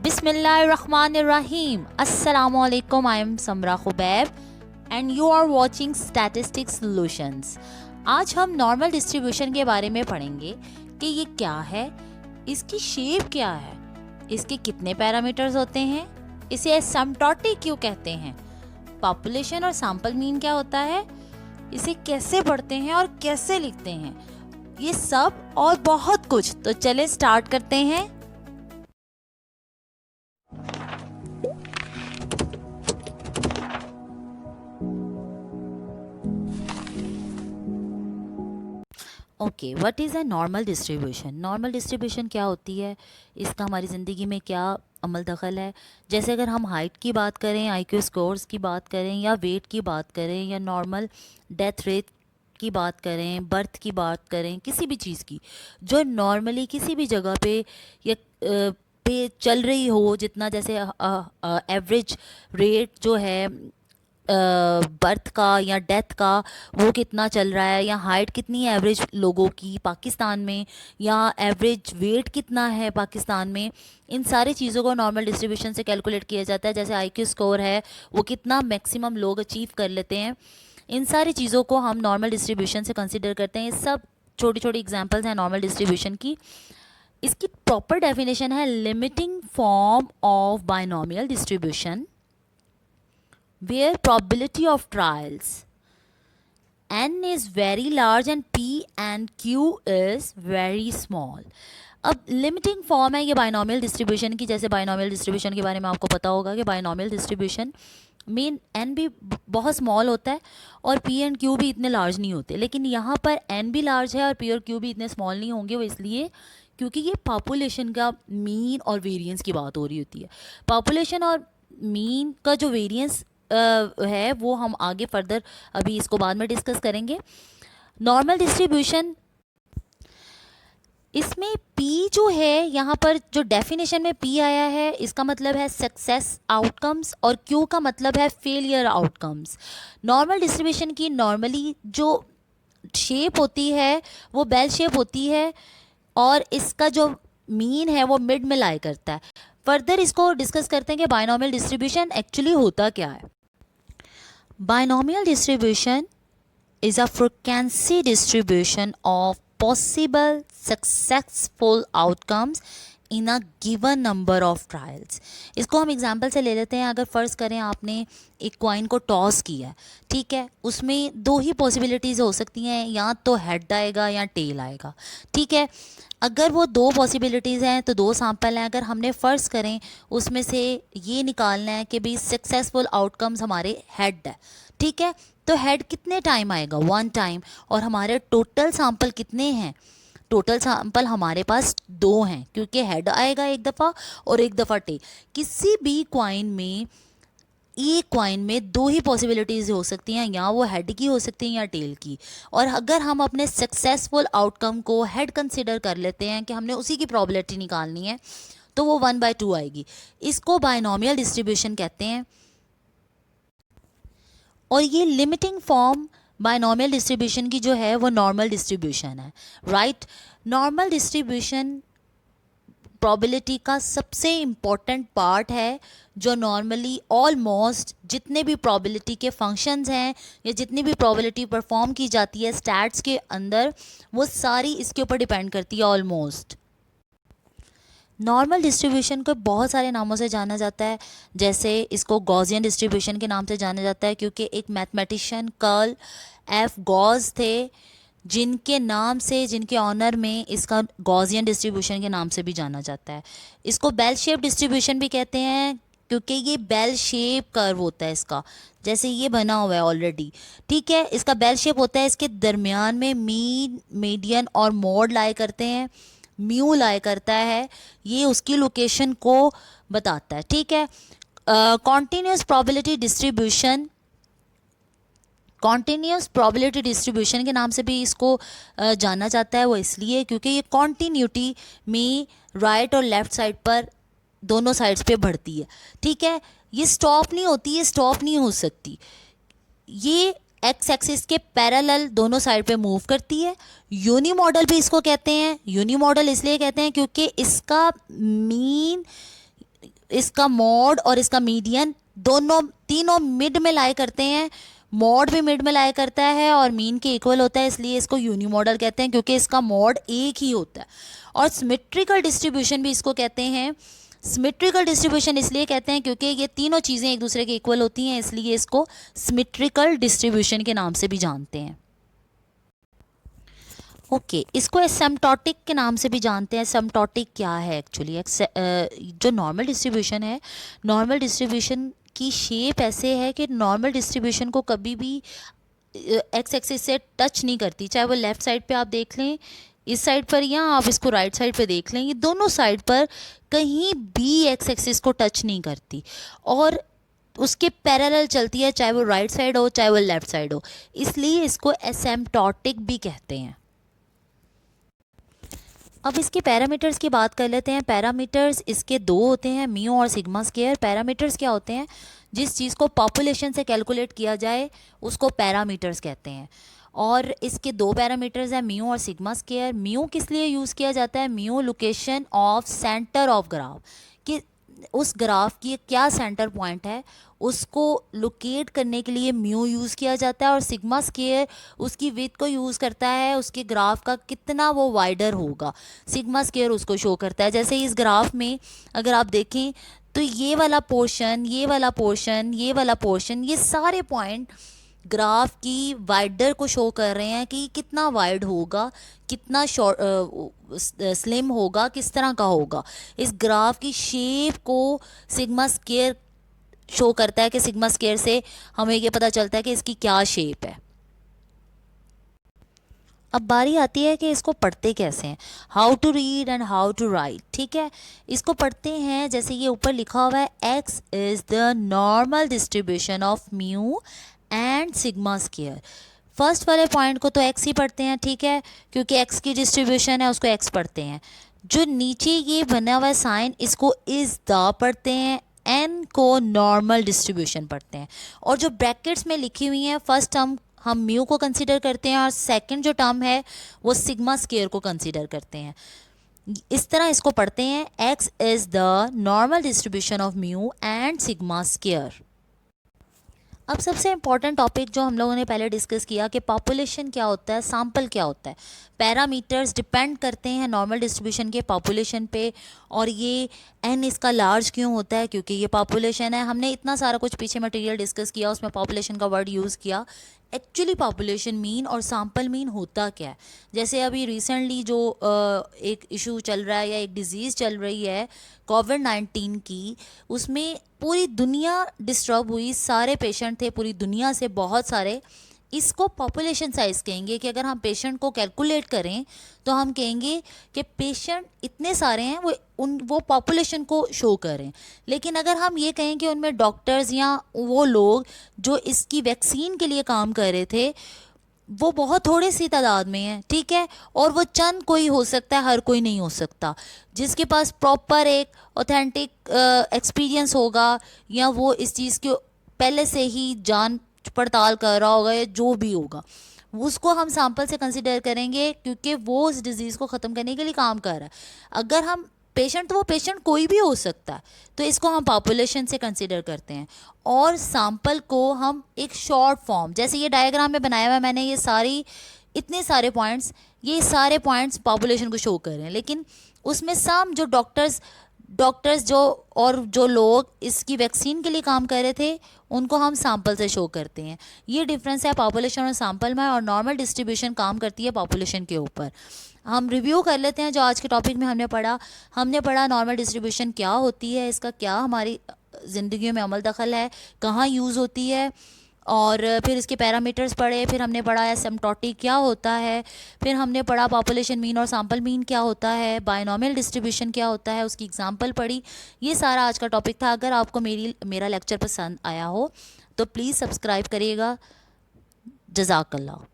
Bismillahirrahmanirrahim. Assalamualaikum. I am Samra Khubaib and you are watching Statistics Solutions. आज हम normal distribution के बारे में पढ़ेंगे कि ये क्या है, इसकी शेप क्या है, इसके कितने पैरामीटर्स होते हैं, इसे एसिम्प्टोटिक क्यों कहते हैं, पॉपुलेशन और सैंपल मीन क्या होता है, इसे कैसे पढ़ते हैं और कैसे लिखते हैं, ये सब और बहुत कुछ। तो चले स्टार्ट करते हैं। Okay, what is a normal distribution. Normal distribution क्या होती है, इसका हमारी ज़िंदगी में क्या अमल दखल है। जैसे अगर हम हाइट की बात करें, आईक्यू स्कोर्स की बात करें, या वेट की बात करें, या नॉर्मल डेथ रेट की बात करें, बर्थ की बात करें, किसी भी चीज़ की जो नॉर्मली किसी भी जगह पे या पे चल रही हो, जितना जैसे एवरेज रेट जो है बर्थ का या डेथ का वो कितना चल रहा है, या हाइट कितनी है एवरेज लोगों की पाकिस्तान में, या एवरेज वेट कितना है पाकिस्तान में, इन सारी चीज़ों को नॉर्मल डिस्ट्रीब्यूशन से कैलकुलेट किया जाता है। जैसे आईक्यू स्कोर है, वो कितना मैक्सिमम लोग अचीव कर लेते हैं, इन सारी चीज़ों को हम नॉर्मल डिस्ट्रीब्यूशन से कंसिडर करते हैं। ये सब छोटी छोटी एग्जांपल्स हैं नॉर्मल डिस्ट्रीब्यूशन की। इसकी प्रॉपर डेफिनेशन है limiting form of binomial distribution where probability of trials n is very large and p and q is very small। अब लिमिटिंग फॉर्म है ये बाइनोमियल डिस्ट्रीब्यूशन की। जैसे बाइनोमियल डिस्ट्रीब्यूशन के बारे में आपको पता होगा कि बाइनोमियल डिस्ट्रीब्यूशन में n भी बहुत स्मॉल होता है और p एंड q भी इतने लार्ज नहीं होते, लेकिन यहाँ पर n भी लार्ज है और p और q भी इतने स्मॉल नहीं होंगे। वो इसलिए क्योंकि ये पॉपुलेशन का मीन और वेरिएंस की बात हो रही होती है। पॉपुलेशन और मीन का जो वेरिएंस है वो हम आगे फर्दर अभी इसको बाद में डिस्कस करेंगे। नॉर्मल डिस्ट्रीब्यूशन, इसमें P जो है यहाँ पर जो डेफिनेशन में P आया है, इसका मतलब है सक्सेस आउटकम्स और Q का मतलब है फेलियर आउटकम्स। नॉर्मल डिस्ट्रीब्यूशन की नॉर्मली जो शेप होती है वो बेल शेप होती है और इसका जो मीन है वो मिड में लाई करता है। फर्दर इसको डिस्कस करते हैं कि बाइनोमियल डिस्ट्रीब्यूशन एक्चुअली होता क्या है। Binomial distribution is a frequency distribution of possible successful outcomes in a given number of trials। इसको हम एग्जांपल से ले लेते हैं। अगर फ़र्ज़ करें आपने एक कॉइन को टॉस किया है, ठीक है, उसमें दो ही पॉसिबिलिटीज़ हो सकती हैं, या तो हेड आएगा या टेल आएगा, ठीक है। अगर वो दो पॉसिबिलिटीज़ हैं तो दो सैंपल हैं। अगर हमने फ़र्ज़ करें उसमें से ये निकालना है कि भाई सक्सेसफुल आउटकम्स हमारे हेड है, ठीक है, तो हेड कितने टाइम आएगा, 1 टाइम। और हमारे टोटल सैंपल कितने हैं, टोटल सैंपल हमारे पास 2 हैं, क्योंकि हेड आएगा एक दफ़ा और एक दफ़ा टेल। किसी भी क्वाइन में, एक क्वाइन में दो ही पॉसिबिलिटीज़ हो सकती हैं, या वो हेड की हो सकती हैं या टेल की। और अगर हम अपने सक्सेसफुल आउटकम को हेड कंसिडर कर लेते हैं कि हमने उसी की प्रोबेबिलिटी निकालनी है, तो वो 1/2 आएगी। इसको बाइनोमियल डिस्ट्रीब्यूशन कहते हैं। और ये लिमिटिंग फॉर्म बाइनोमियल डिस्ट्रीब्यूशन की जो है वो नॉर्मल डिस्ट्रीब्यूशन है, राइट। नॉर्मल डिस्ट्रीब्यूशन प्रोबेबिलिटी का सबसे इम्पॉर्टेंट पार्ट है, जो नॉर्मली ऑलमोस्ट जितने भी प्रोबेबिलिटी के फंक्शंस हैं या जितनी भी प्रोबेबिलिटी परफॉर्म की जाती है स्टैट्स के अंदर, वो सारी इसके ऊपर डिपेंड करती है ऑलमोस्ट। नॉर्मल डिस्ट्रीब्यूशन को बहुत सारे नामों से जाना जाता है। जैसे इसको गॉसियन डिस्ट्रीब्यूशन के नाम से जाना जाता है, क्योंकि एक मैथमेटिशियन कार्ल एफ गॉस थे, जिनके नाम से, जिनके ऑनर में इसका गॉसियन डिस्ट्रीब्यूशन के नाम से भी जाना जाता है। इसको बेल शेप डिस्ट्रीब्यूशन भी कहते हैं, क्योंकि ये बेल शेप कर्व होता है इसका, जैसे ये बना हुआ है ऑलरेडी, ठीक है। इसका बेल शेप होता है, इसके दरमियान में मीन, मीडियन और मोड लाई करते हैं, म्यू लाई करता है, ये उसकी लोकेशन को बताता है, ठीक है। Continuous probability distribution, continuous probability distribution के नाम से भी इसको जाना जाता है। वो इसलिए क्योंकि ये कॉन्टीन्यूटी में राइट और लेफ़्ट साइड पर दोनों साइड्स पे बढ़ती है, ठीक है। ये स्टॉप नहीं होती, ये स्टॉप नहीं हो सकती, ये एक्स एक्सिस के पैरेलल दोनों साइड पे मूव करती है। यूनी मॉडल भी इसको कहते हैं। यूनी मॉडल इसलिए कहते हैं क्योंकि इसका मीन इसका मॉड और इसका मीडियन दोनों तीनों मिड में लाई करते हैं। मॉड भी मिड में लाई करता है और मीन के इक्वल होता है, इसलिए इसको यूनिमॉडल कहते हैं क्योंकि इसका मॉड एक ही होता है। और सिमेट्रिकल डिस्ट्रीब्यूशन भी इसको कहते हैं। सिमेट्रिकल डिस्ट्रीब्यूशन इसलिए कहते हैं क्योंकि ये तीनों चीज़ें एक दूसरे के इक्वल होती हैं, इसलिए इसको सिमेट्रिकल डिस्ट्रीब्यूशन के नाम से भी जानते हैं। ओके इसको एसिम्प्टोटिक के नाम से भी जानते हैं। एसिम्प्टोटिक क्या है एक्चुअली? जो नॉर्मल डिस्ट्रीब्यूशन है, नॉर्मल डिस्ट्रीब्यूशन की शेप ऐसे है कि नॉर्मल डिस्ट्रीब्यूशन को कभी भी एक्स एक्सिस से टच नहीं करती, चाहे वो लेफ़्ट साइड पे आप देख लें इस साइड पर या आप इसको राइट साइड पे देख लें, ये दोनों साइड पर कहीं भी एक्स एक्सिस को टच नहीं करती और उसके पैरेलल चलती है, चाहे वो राइट साइड हो चाहे वो लेफ़्ट साइड हो, इसलिए इसको एसिम्प्टोटिक भी कहते हैं। अब इसके पैरामीटर्स की बात कर लेते हैं। पैरामीटर्स इसके दो होते हैं, म्यू और सिग्मा स्क्वायर। पैरामीटर्स क्या होते हैं? जिस चीज़ को पॉपुलेशन से कैलकुलेट किया जाए उसको पैरामीटर्स कहते हैं। और इसके दो पैरामीटर्स हैं, म्यू और सिग्मा स्क्वायर। म्यू किस लिए यूज़ किया जाता है? Mu location of centre of graph, कि उस ग्राफ की क्या सेंटर पॉइंट है उसको लोकेट करने के लिए म्यू यूज़ किया जाता है। और सिग्मा स्क्वायर उसकी विड्थ को यूज़ करता है, उसके ग्राफ का कितना वो वाइडर होगा, सिग्मा स्क्वायर उसको शो करता है। जैसे इस ग्राफ में अगर आप देखें तो ये वाला पोर्शन, ये वाला पोर्शन, ये वाला पोर्शन, ये सारे पॉइंट ग्राफ की वाइडर को शो कर रहे हैं कि कितना वाइड होगा, कितना स्लिम होगा, किस तरह का होगा। इस ग्राफ की शेप को सिग्मा स्क्वायर शो करता है कि सिग्मा स्क्वायर से हमें ये पता चलता है कि इसकी क्या शेप है। अब बारी आती है कि इसको पढ़ते कैसे हैं, how to read and how to write. ठीक है, इसको पढ़ते हैं जैसे ये ऊपर लिखा हुआ है, x is the normal distribution of mu and sigma square. First वाले पॉइंट को तो एक्स ही पढ़ते हैं, ठीक है, क्योंकि एक्स की डिस्ट्रीब्यूशन है उसको एक्स पढ़ते हैं। जो नीचे ये बना हुआ है साइन, इसको इज़ द पढ़ते हैं, एन को नॉर्मल डिस्ट्रीब्यूशन पढ़ते हैं। और जो ब्रैकेट्स में लिखी हुई हैं, फर्स्ट टर्म हम म्यू को कंसीडर करते हैं और सेकंड जो टर्म है वो सिग्मा स्क्वायर को कंसीडर करते हैं। इस तरह इसको पढ़ते हैं, x is the normal distribution of mu and sigma square. अब सबसे इम्पॉर्टेंट टॉपिक जो हम लोगों ने पहले डिस्कस किया कि पॉपुलेशन क्या होता है, सैम्पल क्या होता है। पैरामीटर्स डिपेंड करते हैं नॉर्मल डिस्ट्रीब्यूशन के पॉपुलेशन पे, और ये एन इसका लार्ज क्यों होता है? क्योंकि ये पॉपुलेशन है। हमने इतना सारा कुछ पीछे मटेरियल डिस्कस किया, उसमें पॉपुलेशन का वर्ड यूज़ किया। एक्चुअली पॉपुलेशन मीन और सैम्पल मीन होता क्या है? जैसे अभी रिसेंटली जो एक इशू चल रहा है या एक डिज़ीज़ चल रही है कोविड-19 की, उसमें पूरी दुनिया डिस्टर्ब हुई, सारे पेशेंट थे पूरी दुनिया से, बहुत सारे। इसको पॉपुलेशन साइज़ कहेंगे कि अगर हम पेशेंट को कैलकुलेट करें तो हम कहेंगे कि पेशेंट इतने सारे हैं, वो पॉपुलेशन को शो करें। लेकिन अगर हम ये कहें कि उनमें डॉक्टर्स या वो लोग जो इसकी वैक्सीन के लिए काम कर रहे थे वो बहुत थोड़ी सी तादाद में है, ठीक है, और वो चंद कोई हो सकता है, हर कोई नहीं हो सकता। जिसके पास प्रॉपर एक ऑथेंटिक एक्सपीरियंस होगा या वो इस चीज़ के पहले से ही जान पड़ताल कर रहा होगा या जो भी होगा, उसको हम सैंपल से कंसिडर करेंगे क्योंकि वो उस डिज़ीज़ को ख़त्म करने के लिए काम कर रहा है। अगर हम पेशेंट, तो वो पेशेंट कोई भी हो सकता है, तो इसको हम पॉपुलेशन से कंसिडर करते हैं। और सैंपल को हम एक शॉर्ट फॉर्म, जैसे ये डायग्राम में बनाया हुआ है मैंने, ये इतने सारे पॉइंट्स, ये सारे पॉइंट्स पॉपुलेशन को शो कर रहे हैं, लेकिन उसमें सम जो डॉक्टर्स जो लोग इसकी वैक्सीन के लिए काम कर रहे थे उनको हम सैंपल से शो करते हैं। ये डिफरेंस है पॉपुलेशन और सैंपल में। और नॉर्मल डिस्ट्रीब्यूशन काम करती है पॉपुलेशन के ऊपर। हम रिव्यू कर लेते हैं जो आज के टॉपिक में हमने पढ़ा नॉर्मल डिस्ट्रीब्यूशन क्या होती है, इसका क्या हमारी ज़िंदगी में अमल दखल है, कहाँ यूज़ होती है, और फिर इसके पैरामीटर्स पढ़े। फिर हमने पढ़ा एसिम्प्टोटिक क्या होता है, फिर हमने पढ़ा पॉपुलेशन मीन और सैंपल मीन क्या होता है, बायनॉमियल डिस्ट्रीब्यूशन क्या होता है, उसकी एग्जांपल पढ़ी। ये सारा आज का टॉपिक था। अगर आपको मेरा लेक्चर पसंद आया हो तो प्लीज़ सब्सक्राइब करिएगा। जज़ाकल्लाह।